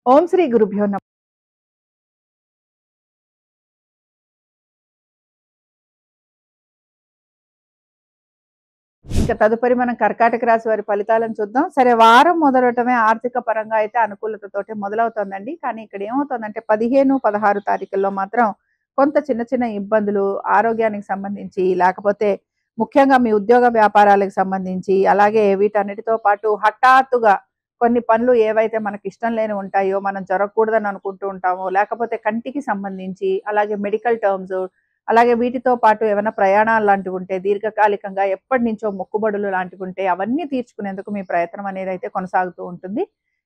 ఓం శ్రీ గురుభ్యో నమః. ఇంకా తదుపరి మనం కర్కాటక రాశి వారి ఫలితాలను చూద్దాం. సరే, వారం మొదలవటమే ఆర్థిక పరంగా అయితే అనుకూలతతోటి మొదలవుతోందండి. కానీ ఇక్కడ ఏమవుతోందంటే 15, 16 తారీఖుల్లో మాత్రం కొంత చిన్న చిన్న ఇబ్బందులు ఆరోగ్యానికి సంబంధించి, లేకపోతే ముఖ్యంగా మీ ఉద్యోగ వ్యాపారాలకు సంబంధించి, అలాగే వీటన్నిటితో పాటు హఠాత్తుగా కొన్ని పనులు ఏవైతే మనకిష్టం లేనివి ఉంటాయో, మనం జరగకూడదని అనుకుంటూ ఉంటామో, లేకపోతే కంటికి సంబంధించి, అలాగే మెడికల్ టర్మ్స్, అలాగే వీటితో పాటు ఏమైనా ప్రయాణాలు లాంటివి ఉంటే, దీర్ఘకాలికంగా ఎప్పటినుంచో మొక్కుబడులు లాంటివి ఉంటే, అవన్నీ తీర్చుకునేందుకు మీ ప్రయత్నం అనేదైతే కొనసాగుతూ ఉంటుంది.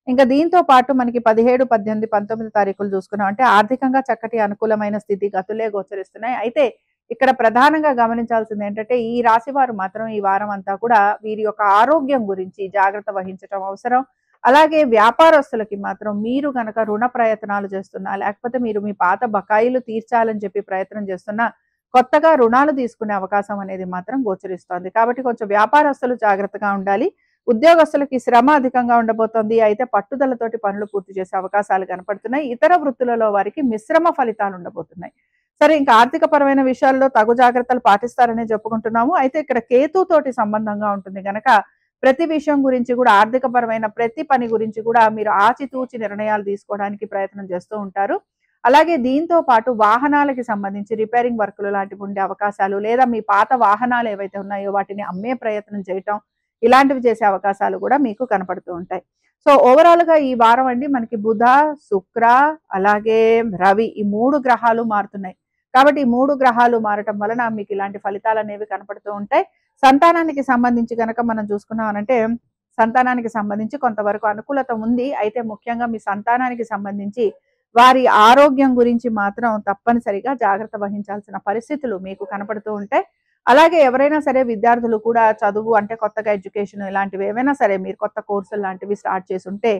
ఇంకా దీంతో పాటు మనకి 17, 18, 19 తారీఖులు చూసుకున్నామంటే ఆర్థికంగా చక్కటి అనుకూలమైన స్థితిగతులే గోచరిస్తున్నాయి. అయితే ఇక్కడ ప్రధానంగా గమనించాల్సింది ఏంటంటే, ఈ రాశి వారు మాత్రం ఈ వారం అంతా కూడా వీరి యొక్క ఆరోగ్యం గురించి జాగ్రత్త వహించటం అవసరం. అలాగే వ్యాపారస్తులకి మాత్రం మీరు గనక రుణ ప్రయత్నాలు చేస్తున్నా, లేకపోతే మీరు మీ పాత బకాయిలు తీర్చాలని చెప్పి ప్రయత్నం చేస్తున్నా, కొత్తగా రుణాలు తీసుకునే అవకాశం అనేది మాత్రం గోచరిస్తోంది. కాబట్టి కొంచెం వ్యాపారస్తులు జాగ్రత్తగా ఉండాలి. ఉద్యోగస్తులకి శ్రమ అధికంగా ఉండబోతోంది. అయితే పట్టుదలతోటి పనులు పూర్తి చేసే అవకాశాలు కనపడుతున్నాయి. ఇతర వృత్తులలో వారికి మిశ్రమ ఫలితాలు ఉండబోతున్నాయి. సరే, ఇంకా ఆర్థిక పరమైన విషయాల్లో తగు జాగ్రత్తలు పాటిస్తారనే చెప్పుకుంటున్నాము. అయితే ఇక్కడ కేతుతోటి సంబంధంగా ఉంటుంది గనక ప్రతి విషయం గురించి కూడా, ఆర్థిక పరమైన ప్రతి పని గురించి కూడా మీరు ఆచితూచి నిర్ణయాలు తీసుకోవడానికి ప్రయత్నం చేస్తూ ఉంటారు. అలాగే దీంతో పాటు వాహనాలకి సంబంధించి రిపేరింగ్ వర్కులు లాంటివి ఉండే అవకాశాలు, లేదా మీ పాత వాహనాలు ఏవైతే ఉన్నాయో వాటిని అమ్మే ప్రయత్నం చేయటం, ఇలాంటివి చేసే అవకాశాలు కూడా మీకు కనపడుతూ ఉంటాయి. సో ఓవరాల్ గా ఈ వారం అండి మనకి బుధ, శుక్ర, అలాగే రవి, ఈ 3 గ్రహాలు మారుతున్నాయి. కాబట్టి ఈ 3 గ్రహాలు మారటం వలన మీకు ఇలాంటి ఫలితాలు అనేవి కనపడుతూ ఉంటాయి. సంతానానికి సంబంధించి గనక మనం చూసుకున్నామనంటే, సంతానానికి సంబంధించి కొంతవరకు అనుకూలత ఉంది. అయితే ముఖ్యంగా మీ సంతానానికి సంబంధించి వారి ఆరోగ్యం గురించి మాత్రం తప్పనిసరిగా జాగ్రత్త వహించాల్సిన పరిస్థితులు మీకు కనపడుతూ ఉంటాయి. అలాగే ఎవరైనా సరే విద్యార్థులు కూడా చదువు అంటే కొత్తగా ఎడ్యుకేషన్ ఇలాంటివి ఏవైనా సరే మీరు కొత్త కోర్సులు లాంటివి స్టార్ట్ చేసుంటే,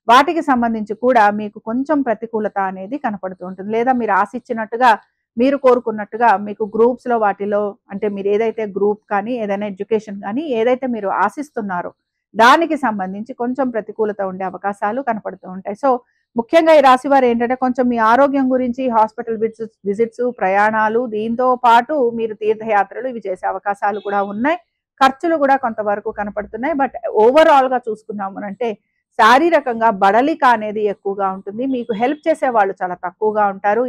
వాటికి సంబంధించి కూడా మీకు కొంచెం ప్రతికూలత అనేది కనపడుతూ ఉంటుంది. లేదా మీరు ఆశించినట్టుగా, మీరు కోరుకున్నట్టుగా మీకు గ్రూప్స్‌లో వాటిలో అంటే మీరు ఏదైతే గ్రూప్ కానీ, ఏదైనా ఎడ్యుకేషన్ కానీ ఏదైతే మీరు ఆశిస్తున్నారో, దానికి సంబంధించి కొంచెం ప్రతికూలత ఉండే అవకాశాలు కనపడుతూ ఉంటాయి. సో, ముఖ్యంగా ఈ రాశి వారు ఏంటంటే కొంచెం మీ ఆరోగ్యం గురించి హాస్పిటల్ విజిట్స్, ప్రయాణాలు, దీంతో పాటు మీరు తీర్థయాత్రలు ఇవి చేసే అవకాశాలు కూడా ఉన్నాయి. ఖర్చులు కూడా కొంతవరకు కనపడుతున్నాయి. బట్ ఓవరాల్‌గా చూసుకున్నామనంటే శారీరకంగా బడలిక అనేది ఎక్కువగా ఉంటుంది. మీకు హెల్ప్ చేసేవాళ్ళు చాలా తక్కువగా ఉంటారు.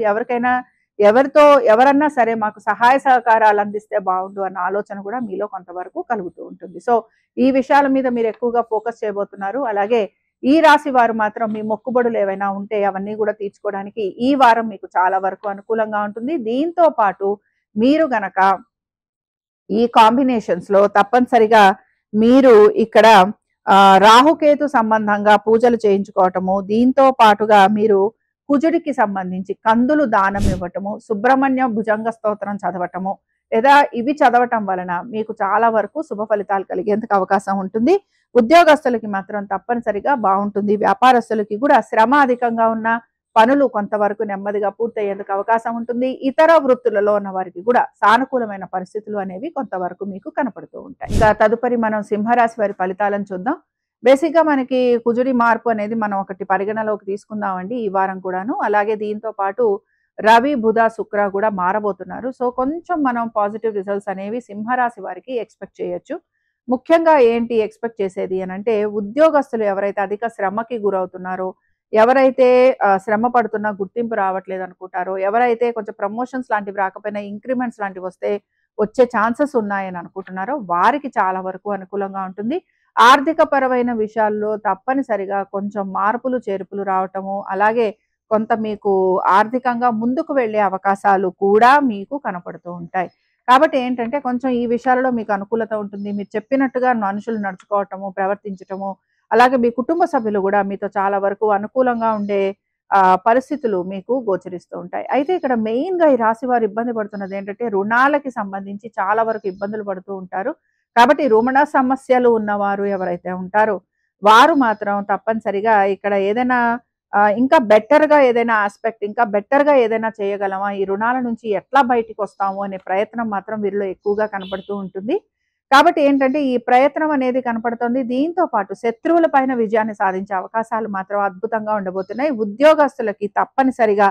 ఎవరన్నా సరే మాకు సహాయ సహకారాలు అందిస్తే బావుండు అన్న ఆలోచన కూడా మీలో కొంతవరకు కలుగుతూ ఉంటుంది. సో, ఈ విషయాల మీద మీరు ఎక్కువగా ఫోకస్ చేయబోతున్నారు. అలాగే ఈ రాశి వారు మాత్రం మీ మొక్కుబడులు ఏవైనా ఉంటే అవన్నీ కూడా తీర్చుకోవడానికి ఈ వారం మీకు చాలా వరకు అనుకూలంగా ఉంటుంది. దీంతో పాటు మీరు గనక ఈ కాంబినేషన్స్‌లో తప్పనిసరిగా మీరు ఇక్కడ రాహుకేతు సంబంధంగా పూజలు చేయించుకోవటము, దీంతో పాటుగా మీరు కుజుడికి సంబంధించి కందులు దానం ఇవ్వటము, సుబ్రహ్మణ్య భుజంగ స్తోత్రం చదవటము, లేదా ఇవి చదవటం వలన మీకు చాలా వరకు శుభ ఫలితాలు కలిగేందుకు అవకాశం ఉంటుంది. ఉద్యోగస్తులకి మాత్రం తప్పనిసరిగా బావుంటుంది. వ్యాపారస్తులకి కూడా శ్రమ అధికంగా ఉన్న పనులు కొంతవరకు నెమ్మదిగా పూర్తయ్యేందుకు అవకాశం ఉంటుంది. ఇతర వృత్తులలో ఉన్న వారికి కూడా సానుకూలమైన పరిస్థితులు అనేవి కొంతవరకు మీకు కనపడుతూ ఉంటాయి. ఇంకా తదుపరి మనం సింహరాశి వారి ఫలితాలను చూద్దాం. బేసిక్‌గా మనకి కుజుడి మార్పు అనేది మనం ఒకటి పరిగణలోకి తీసుకుందామండి ఈ వారం కూడాను. అలాగే దీంతో పాటు రవి, బుధ, శుక్ర కూడా మారబోతున్నారు. సో, కొంచెం మనం పాజిటివ్ రిజల్ట్స్ అనేవి సింహరాశి వారికి ఎక్స్‌పెక్ట్ చేయొచ్చు. ముఖ్యంగా ఏంటి ఎక్స్‌పెక్ట్ చేసేది అనంటే, ఉద్యోగస్తులు ఎవరైతే అధిక శ్రమకి గురవుతున్నారో, ఎవరైతే శ్రమ పడుతున్నా గుర్తింపు రావట్లేదు అనుకుంటారో, ఎవరైతే కొంచెం ప్రమోషన్స్ లాంటివి రాకపోయినా ఇంక్రిమెంట్స్ లాంటివి వచ్చే ఛాన్సెస్ ఉన్నాయని అనుకుంటున్నారో, వారికి చాలా వరకు అనుకూలంగా ఉంటుంది. ఆర్థిక పరమైన విషయాల్లో తప్పనిసరిగా కొంచెం మార్పులు, చేర్పులు రావటము, అలాగే కొంత మీకు ఆర్థికంగా ముందుకు వెళ్ళే అవకాశాలు కూడా మీకు కనపడుతూ ఉంటాయి. కాబట్టి ఏంటంటే కొంచెం ఈ విషయాలలో మీకు అనుకూలత ఉంటుంది. మీరు చెప్పినట్టుగా మనుషులు నడుచుకోవటము, ప్రవర్తించటము, అలాగే మీ కుటుంబ సభ్యులు కూడా మీతో చాలా వరకు అనుకూలంగా ఉండే పరిస్థితులు మీకు గోచరిస్తూ ఉంటాయి. అయితే ఇక్కడ మెయిన్‌గా ఈ రాశి వారు ఇబ్బంది పడుతున్నది ఏంటంటే, రుణాలకి సంబంధించి చాలా వరకు ఇబ్బందులు పడుతూ ఉంటారు. కాబట్టి రుణ సమస్యలు ఉన్నవారు ఎవరైతే ఉంటారో, వారు మాత్రం తప్పనిసరిగా ఇక్కడ ఏదైనా ఇంకా బెటర్‌గా ఏదైనా యాస్పెక్ట్, ఇంకా బెటర్‌గా ఏదైనా చేయగలమా? ఈ రుణాల నుంచి ఎట్లా బయటికొస్తాము అనే ప్రయత్నం మాత్రం వీరిలో ఎక్కువగా కనపడుతూ ఉంటుంది. కాబట్టి ఏంటంటే ఈ ప్రయత్నం అనేది కనపడుతుంది. దీంతో పాటు శత్రువుల పైన విజయాన్ని సాధించే అవకాశాలు మాత్రం అద్భుతంగా ఉండబోతున్నాయి. ఉద్యోగస్తులకి తప్పనిసరిగా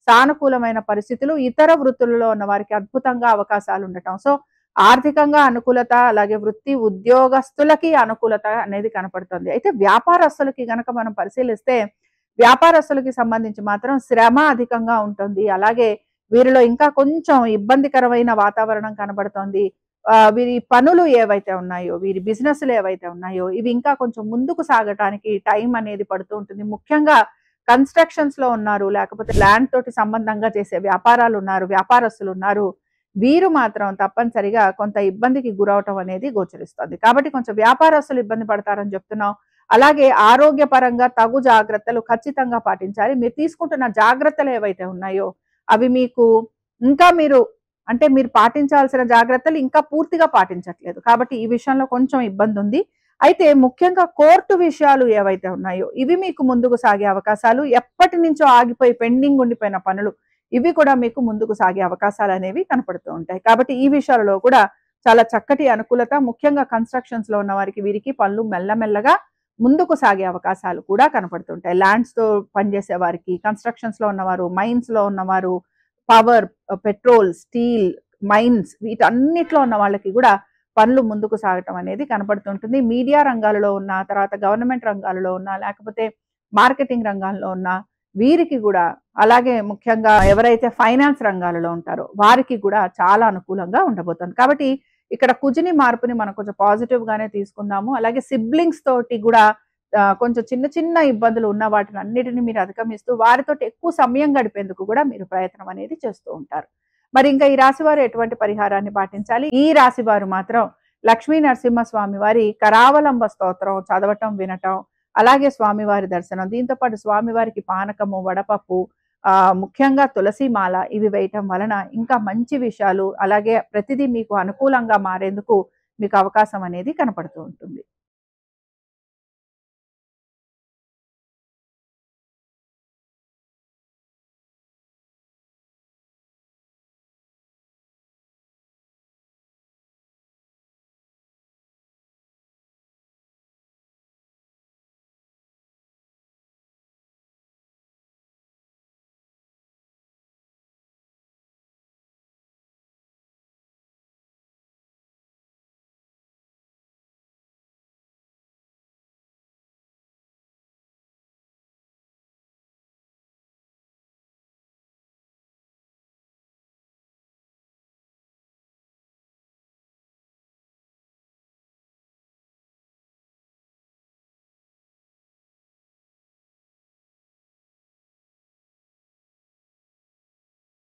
సానుకూలమైన పరిస్థితులు, ఇతర వృత్తులలో ఉన్న వారికి అద్భుతంగా అవకాశాలు ఉండటం. సో, ఆర్థికంగా అనుకూలత, అలాగే వృత్తి ఉద్యోగస్తులకి అనుకూలత అనేది కనపడుతుంది. అయితే వ్యాపారస్తులకి గనక మనం పరిశీలిస్తే, వ్యాపారస్తులకి సంబంధించి మాత్రం శ్రమ అధికంగా ఉంటుంది. అలాగే వీరిలో ఇంకా కొంచెం ఇబ్బందికరమైన వాతావరణం కనబడుతోంది. వీరి పనులు ఏవైతే ఉన్నాయో, వీరి బిజినెస్‌లు ఏవైతే ఉన్నాయో, ఇవి ఇంకా కొంచెం ముందుకు సాగటానికి టైం అనేది పడుతూ ఉంటుంది. ముఖ్యంగా కన్‌స్ట్రక్షన్స్‌లో ఉన్నారు, లేకపోతే ల్యాండ్ తోటి సంబంధంగా చేసే వ్యాపారాలున్నారు, వ్యాపారస్తులున్నారు. వీరు మాత్రం తప్పనిసరిగా కొంత ఇబ్బందికి గురవటం అనేది గోచరిస్తోంది. కాబట్టి కొంచెం వ్యాపారస్తులు ఇబ్బంది పడతారని చెప్తున్నాం. అలాగే ఆరోగ్యపరంగా తగు జాగ్రత్తలు ఖచ్చితంగా పాటించాలి. మీరు తీసుకుంటున్న జాగ్రత్తలు ఏవైతే ఉన్నాయో, అవి మీకు ఇంకా మీరు పాటించాల్సిన జాగ్రత్తలు ఇంకా పూర్తిగా పాటించట్లేదు. కాబట్టి ఈ విషయంలో కొంచెం ఇబ్బందుంది. అయితే ముఖ్యంగా కోర్టు విషయాలు ఏవైతే ఉన్నాయో, ఇవి మీకు ముందుకు సాగే అవకాశాలు, ఎప్పటినుంచో ఆగిపోయి పెండింగ్ ఉండిపోయిన పనులు, ఇవి కూడా మీకు ముందుకు సాగే అవకాశాలనేవి కనపడుతూ ఉంటాయి. కాబట్టి ఈ విషయాలలో కూడా చాలా చక్కటి అనుకూలత, ముఖ్యంగా కన్‌స్ట్రక్షన్స్‌లో ఉన్న వారికి, వీరికి పనులు మెల్లమెల్లగా ముందుకు సాగే అవకాశాలు కూడా కనపడుతుంటాయి. ల్యాండ్స్‌తో పనిచేసే వారికి, కన్‌స్ట్రక్షన్స్‌లో ఉన్నవారు, మైన్స్‌లో ఉన్నవారు, పవర్, పెట్రోల్, స్టీల్, మైన్స్ వీటన్నిటిలో ఉన్న వాళ్ళకి కూడా పనులు ముందుకు సాగటం అనేది కనపడుతుంటుంది. మీడియా రంగాలలో ఉన్న, తర్వాత గవర్నమెంట్ రంగాలలో ఉన్న, లేకపోతే మార్కెటింగ్ రంగాల్లో ఉన్న వీరికి కూడా, అలాగే ముఖ్యంగా ఎవరైతే ఫైనాన్స్ రంగాలలో ఉంటారో వారికి కూడా చాలా అనుకూలంగా ఉండబోతుంది. కాబట్టి ఇక్కడ కుజుని మార్పుని మనం కొంచెం పాజిటివ్ గానే తీసుకుందాము. అలాగే సిబ్లింగ్స్ తోటి కూడా కొంచెం చిన్న చిన్న ఇబ్బందులు ఉన్న వాటిని అన్నిటిని మీరు అధిగమిస్తూ వారితోటి ఎక్కువ సమయం గడిపేందుకు కూడా మీరు ప్రయత్నం అనేది చేస్తూ ఉంటారు. మరి ఇంకా ఈ రాశి వారు ఎటువంటి పరిహారాన్ని పాటించాలి? ఈ రాశి వారు మాత్రం లక్ష్మీ నరసింహస్వామి వారి కరావలంబ స్తోత్రం చదవటం, వినటం, అలాగే స్వామివారి దర్శనం, దీంతో పాటు స్వామివారికి పానకము, వడపప్పు, ముఖ్యంగా తులసి మాల ఇవి వేయటం వలన ఇంకా మంచి విషయాలు, అలాగే ప్రతిదీ మీకు అనుకూలంగా మారేందుకు మీకు అవకాశం అనేది కనపడుతూ ఉంటుంది.